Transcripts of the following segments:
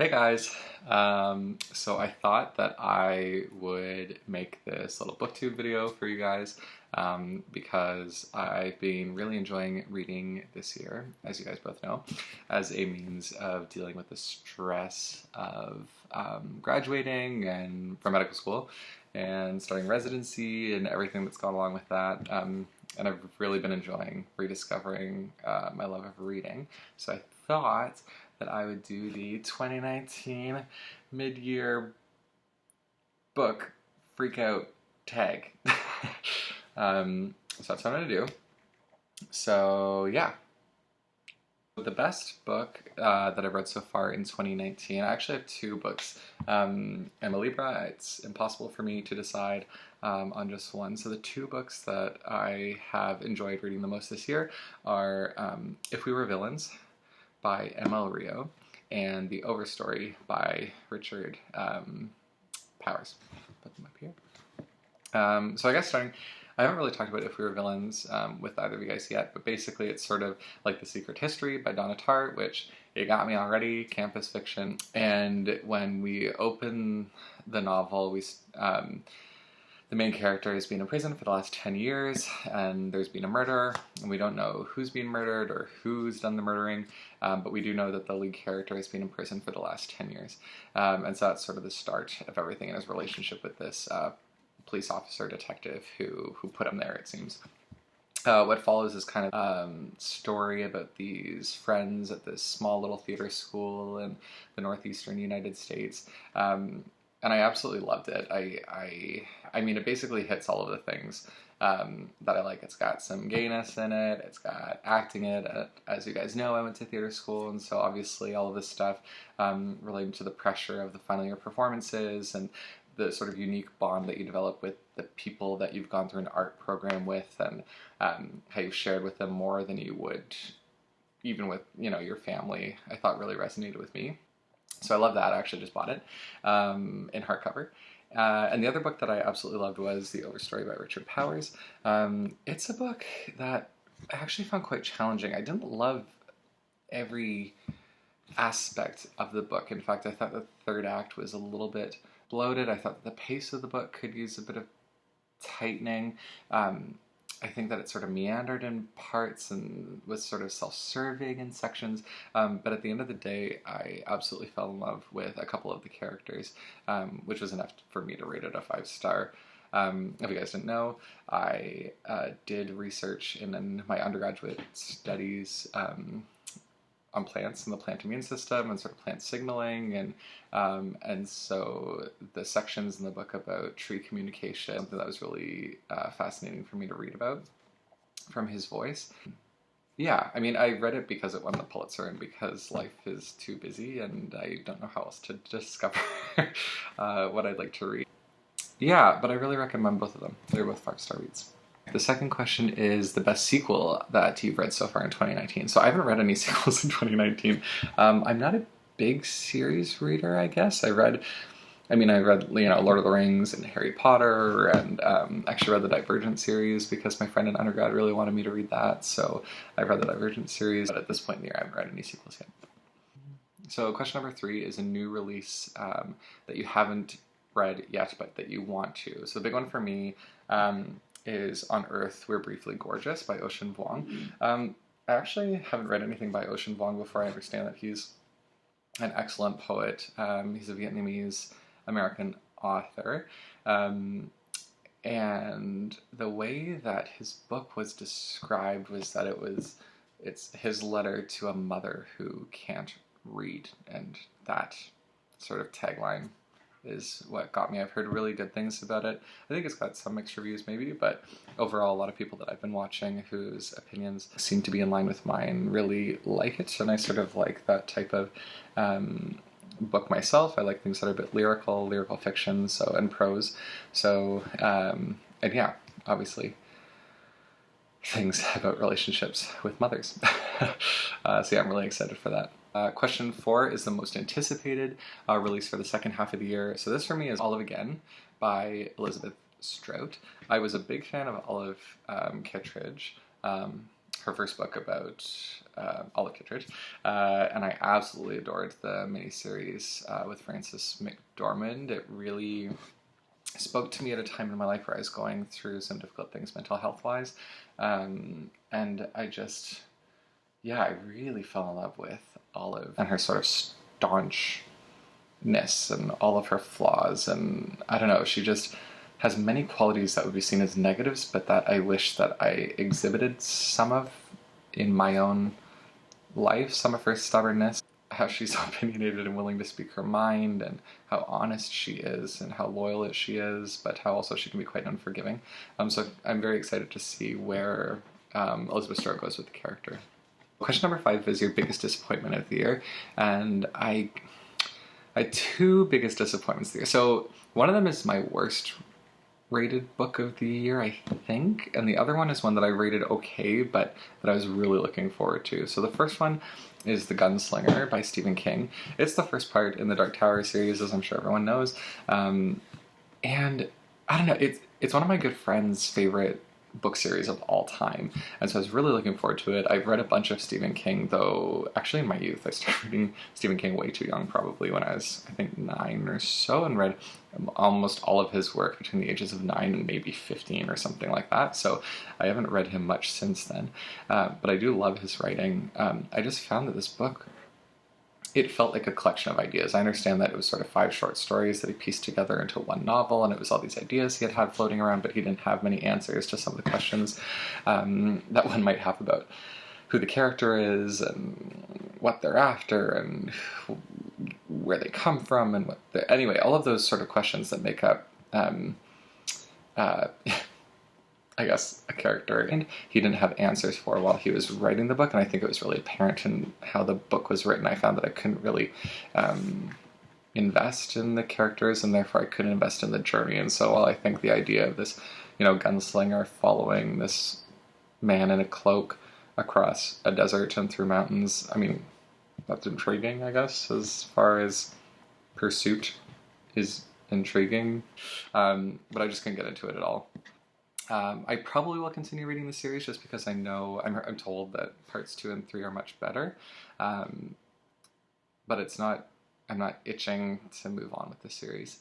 Hey guys, so I thought that I would make this little booktube video for you guys because I've been really enjoying reading this year, as you guys both know, as a means of dealing with the stress of graduating and from medical school and starting residency and everything that's gone along with that. And I've really been enjoying rediscovering my love of reading. So I thought that I would do the 2019 mid-year book Freakout tag. So that's what I'm gonna do. So yeah. The best book that I've read so far in 2019, I actually have two books. I'm a Libra, it's impossible for me to decide on just one. So the two books that I have enjoyed reading the most this year are If We Were Villains by M.L. Rio and The Overstory by Richard Powers. Put them up here. So I guess starting, I haven't really talked about If We Were Villains with either of you guys yet, but basically it's sort of like The Secret History by Donna Tartt, which it got me already, campus fiction. And when we open the novel, the main character has been in prison for the last 10 years, and there's been a murder, and we don't know who's been murdered or who's done the murdering, but we do know that the lead character has been in prison for the last 10 years. And so that's sort of the start of everything in his relationship with this police officer detective who put him there, it seems. What follows is kind of story about these friends at this small little theater school in the northeastern United States. And I absolutely loved it. I mean, it basically hits all of the things that I like. It's got some gayness in it. It's got acting in it. As you guys know, I went to theater school, and so obviously all of this stuff related to the pressure of the final year performances and the sort of unique bond that you develop with the people that you've gone through an art program with, and how you've shared with them more than you would even with, your family, I thought really resonated with me. So I love that. I actually just bought it in hardcover. And the other book that I absolutely loved was The Overstory by Richard Powers. It's a book that I actually found quite challenging. I didn't love every aspect of the book. In fact, I thought the third act was a little bit bloated. I thought that the pace of the book could use a bit of tightening. I think that it sort of meandered in parts and was sort of self-serving in sections, but at the end of the day, I absolutely fell in love with a couple of the characters, which was enough for me to rate it a 5-star. If you guys didn't know, I did research in my undergraduate studies on plants and the plant immune system and sort of plant signaling, and so the sections in the book about tree communication, something that was really fascinating for me to read about from his voice. Yeah, I mean, I read it because it won the Pulitzer and because life is too busy and I don't know how else to discover what I'd like to read. Yeah, but I really recommend both of them. They're both 5-star reads. The second question is the best sequel that you've read so far in 2019. So I haven't read any sequels in 2019. I'm not a big series reader, I guess. I read, Lord of the Rings and Harry Potter, and actually read the Divergent series because my friend in undergrad really wanted me to read that. So I read the Divergent series, but at this point in the year, I haven't read any sequels yet. So question number 3 is a new release that you haven't read yet, but that you want to. So the big one for me is On Earth We're Briefly Gorgeous by Ocean Vuong. I actually haven't read anything by Ocean Vuong before. I understand that he's an excellent poet. He's a Vietnamese American author. And the way that his book was described was that it's his letter to a mother who can't read, and that sort of tagline is what got me. I've heard really good things about it. I think it's got some mixed reviews maybe, but overall a lot of people that I've been watching whose opinions seem to be in line with mine really like it, and I sort of like that type of book myself. I like things that are a bit lyrical fiction, and prose. So, and yeah, obviously things about relationships with mothers. So yeah, I'm really excited for that. Question 4 is the most anticipated release for the second half of the year. So this for me is Olive Again by Elizabeth Strout. I was a big fan of Olive Kittredge. her first book about Olive Kitteridge, and I absolutely adored the miniseries with Frances McDormand. It really spoke to me at a time in my life where I was going through some difficult things mental health wise, and I just, yeah, I really fell in love with Olive and her sort of staunchness and all of her flaws, and I don't know, she just has many qualities that would be seen as negatives, but that I wish that I exhibited some of in my own life, some of her stubbornness, how she's opinionated and willing to speak her mind, and how honest she is, and how loyal she is, but how also she can be quite unforgiving. So I'm very excited to see where Elizabeth Stewart goes with the character. Question number 5 is your biggest disappointment of the year, and I had 2 biggest disappointments this year. So one of them is my worst rated book of the year, I think, and the other one is one that I rated okay, but that I was really looking forward to. So the first one is The Gunslinger by Stephen King. It's the first part in the Dark Tower series, as I'm sure everyone knows, and I don't know, it's one of my good friend's favorite book series of all time, and so I was really looking forward to it. I've read a bunch of Stephen King, though actually in my youth I started reading Stephen King way too young, probably when I was, I think, 9 or so, and read almost all of his work between the ages of 9 and maybe 15 or something like that, so I haven't read him much since then, but I do love his writing. I just found that this book, it felt like a collection of ideas. I understand that it was sort of 5 short stories that he pieced together into one novel, and it was all these ideas he had floating around, but he didn't have many answers to some of the questions that one might have about who the character is, and what they're after, and where they come from, and anyway, all of those sort of questions that make up I guess, a character, and he didn't have answers for while he was writing the book, and I think it was really apparent in how the book was written. I found that I couldn't really invest in the characters, and therefore I couldn't invest in the journey. And so while I think the idea of this, gunslinger following this man in a cloak across a desert and through mountains, I mean, that's intriguing, I guess, as far as pursuit is intriguing, but I just couldn't get into it at all. I probably will continue reading the series just because I know, I'm told that parts 2 and 3 are much better, but I'm not itching to move on with the series.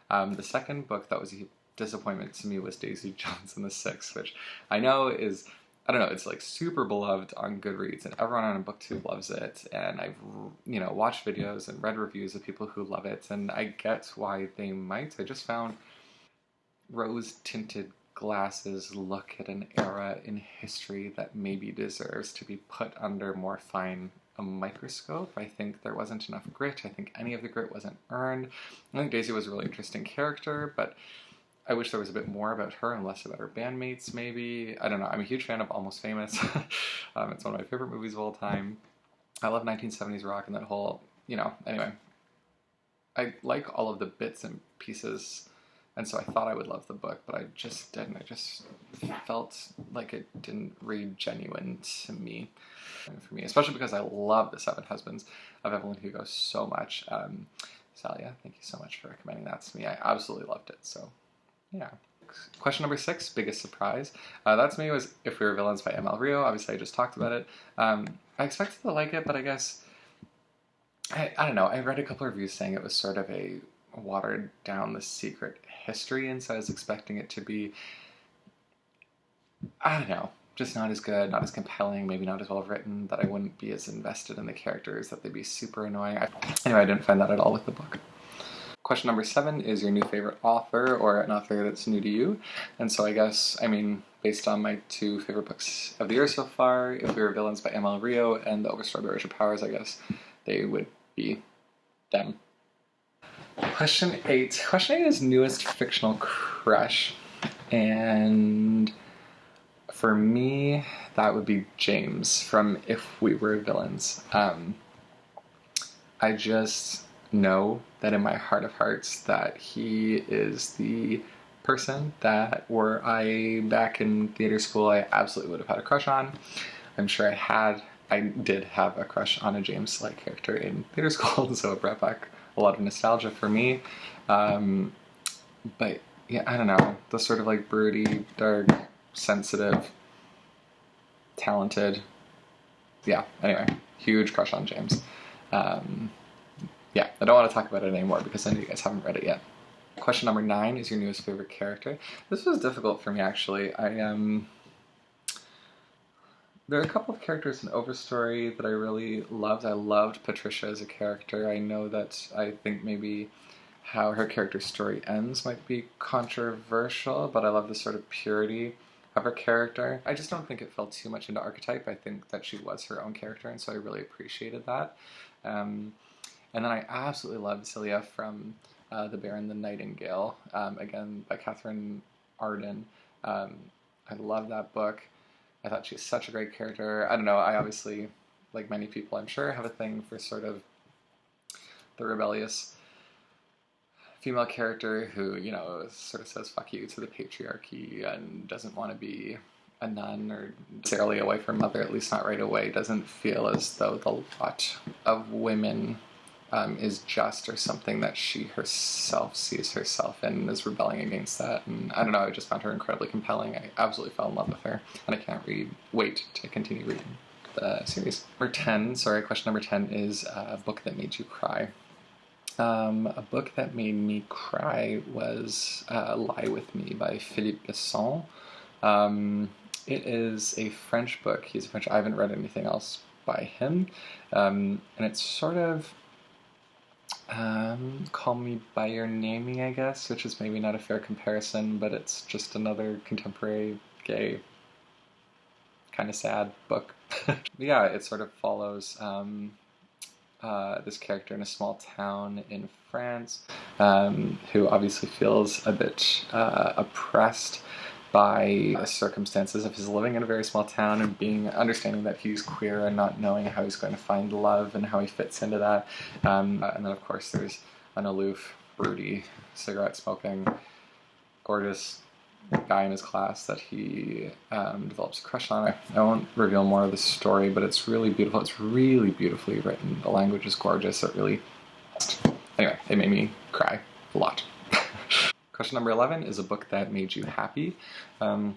The second book that was a disappointment to me was Daisy Jones and the Six, which I know is, I don't know, it's like super beloved on Goodreads, and everyone on booktube loves it, and I've watched videos and read reviews of people who love it, and I get why they might. I just found rose-tinted glasses look at an era in history that maybe deserves to be put under more fine a microscope. I think there wasn't enough grit. I think any of the grit wasn't earned. I think Daisy was a really interesting character, but I wish there was a bit more about her and less about her bandmates, maybe. I don't know. I'm a huge fan of Almost Famous. It's one of my favorite movies of all time. I love 1970s rock and that whole, anyway. I like all of the bits and pieces, and so I thought I would love the book, but I just didn't. I just felt like it didn't read genuine to me. For me, especially because I love The Seven Husbands of Evelyn Hugo so much. Salia, thank you so much for recommending that to me. I absolutely loved it, so yeah. Question number 6, biggest surprise. That to me was If We Were Villains by M.L. Rio. Obviously, I just talked about it. I expected to like it, but I guess, I don't know. I read a couple of reviews saying it was sort of a watered down The Secret history, and so I was expecting it to be, I don't know, just not as good, not as compelling, maybe not as well written, that I wouldn't be as invested in the characters, that they'd be super annoying. Anyway, I didn't find that at all with the book. Question number 7 is your new favorite author, or an author that's new to you. And so I guess, based on my 2 favorite books of the year so far, If We Were Villains by M.L. Rio and The Overstory by Richard Powers, I guess they would be them. Question 8. Question 8 is newest fictional crush. And for me, that would be James from If We Were Villains. I just know that in my heart of hearts that he is the person that, were I back in theater school, I absolutely would have had a crush on. I'm sure I did have a crush on a James like character in theater school, so it brought back a lot of nostalgia for me. But yeah, I don't know, the sort of like broody, dark, sensitive, talented. Yeah, anyway, huge crush on James. Yeah, I don't want to talk about it anymore because I know you guys haven't read it yet. Question number 9 is your newest favorite character. This was difficult for me, actually. There are a couple of characters in Overstory that I really loved. I loved Patricia as a character. I know that I think maybe how her character story ends might be controversial, but I love the sort of purity of her character. I just don't think it fell too much into archetype. I think that she was her own character, and so I really appreciated that. And then I absolutely loved Celia from The Bear and the Nightingale, again by Catherine Arden. I love that book. I thought she's such a great character. I don't know, I obviously, like many people I'm sure, have a thing for sort of the rebellious female character who, you know, sort of says fuck you to the patriarchy and doesn't want to be a nun or necessarily away from her mother, at least not right away. Doesn't feel as though the lot of women is just, or something that she herself sees herself in and is rebelling against that. And I don't know, I just found her incredibly compelling. I absolutely fell in love with her, and I can't wait to continue reading the series. Question number 10 is a book that made you cry. A book that made me cry was Lie With Me by Philippe Besson. It is a French book. He's a French. I haven't read anything else by him. And it's sort of Call Me By Your Naming, I guess, which is maybe not a fair comparison, but it's just another contemporary gay kind of sad book. Yeah, it sort of follows this character in a small town in France who obviously feels a bit oppressed by the circumstances of his living in a very small town and understanding that he's queer and not knowing how he's going to find love and how he fits into that. And then of course there's an aloof, broody, cigarette-smoking, gorgeous guy in his class that he develops a crush on. I won't reveal more of the story, but it's really beautiful. It's really beautifully written. The language is gorgeous. Anyway, it made me cry a lot. Question number 11 is a book that made you happy. I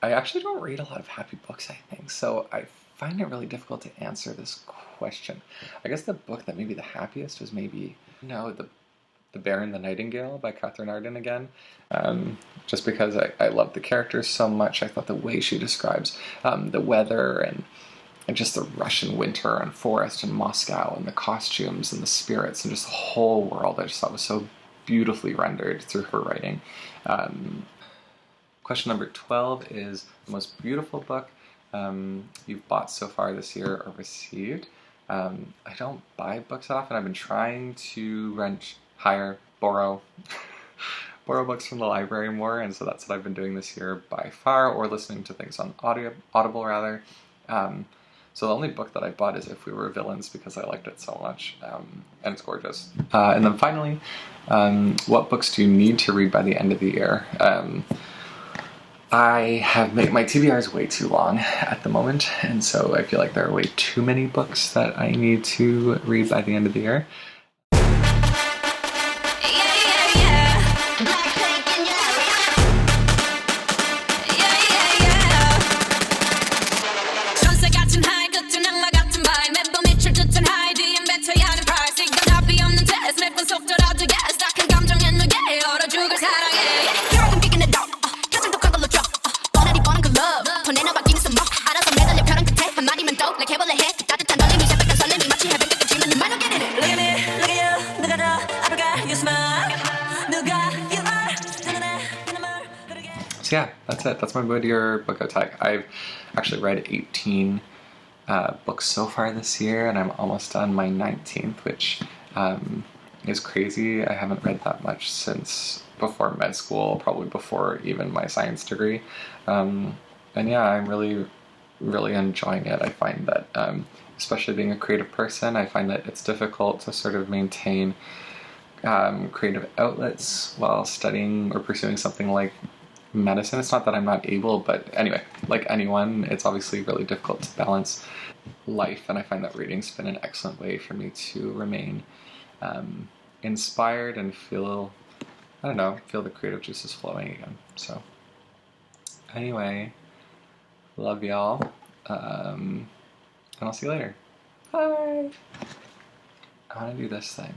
actually don't read a lot of happy books, I think, so I find it really difficult to answer this question. I guess the book that made me the happiest was maybe, The Bear and the Nightingale by Catherine Arden again. Just because I love the characters so much. I thought the way she describes the weather and just the Russian winter and forest and Moscow and the costumes and the spirits and just the whole world, I just thought was so beautifully rendered through her writing. Question number 12 is the most beautiful book you've bought so far this year or received. I don't buy books often. I've been trying to rent, hire, borrow books from the library more, and so that's what I've been doing this year by far, or listening to things on Audible rather. So the only book that I bought is If We Were Villains because I liked it so much, and it's gorgeous. And then finally, what books do you need to read by the end of the year? I have made my TBRs way too long at the moment, and so I feel like there are way too many books that I need to read by the end of the year. So yeah, that's it. That's my Moodier Bookout tag. I've actually read 18 books so far this year, and I'm almost done my 19th, which is crazy. I haven't read that much since before med school, probably before even my science degree. And yeah, I'm really, really enjoying it. I find that, especially being a creative person, I find that it's difficult to sort of maintain creative outlets while studying or pursuing something like medicine. It's not that I'm not able, but anyway, like anyone, it's obviously really difficult to balance life, and I find that reading's been an excellent way for me to remain inspired and feel the creative juices flowing again. So anyway, Love y'all. And I'll see you later. Bye. I want to do this thing.